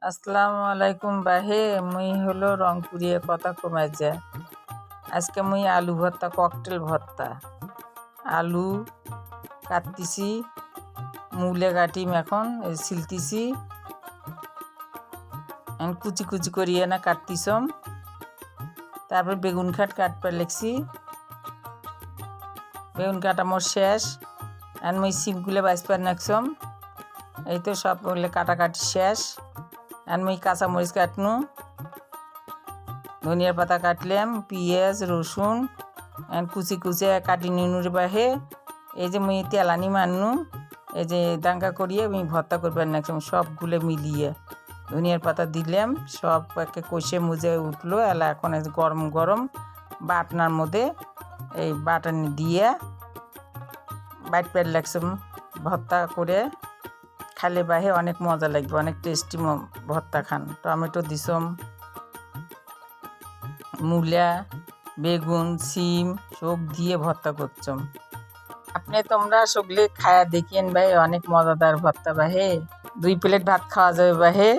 আসসালামু আলাইকুম বাহে। মুই হলো রংপুরিয়ে কথা কমাই যায়। আজকে মুই আলু ভর্তা, ককটেল ভর্তা, আলু কাটতিছি, মূলে কাটিম এখন ছিলতিছি, কুচি কুচি করিয়ে না কাটতিছম। তারপর বেগুন খাট কাটবার লেগছি, বেগুন কাটা মোর শেষ। আর মুই সিমগুলো বাঁচবার নাকছম। এই তো সব কাটাকাটি শেষ। আর মুই কাঁচামরিচ কাটনু, ধনিয়ার পাতা কাটলাম, পেঁয়াজ রসুন কুচি কুচি কাটি নিনুর বাহে। এই যে মুই তেলানি মাননু, এই যে দাঙ্গা করিয়ে মুই ভর্তা করবার নাকছম সবগুলো মিলিয়ে। ধনিয়ার পাতা দিলাম, সব একে কষে মুজে উঠলো। এলা এখন গরম গরম বাটনার মধ্যে এই বাটানি দিয়ে বাইটবার লাগছম ভর্তা করে। খালে বাহে অনেক মজা লাগবে, অনেক টেস্টি ভর্তা খান। টমেটো দিছম, মূলা, বেগুন, সিম সব দিয়ে ভর্তা করছম। তোমরা সগলে খায়া দেখিয়েন ভাই, অনেক মজাদার ভর্তা বাহে। 2 প্লেট ভাত খাওয়া যাবে বাহে।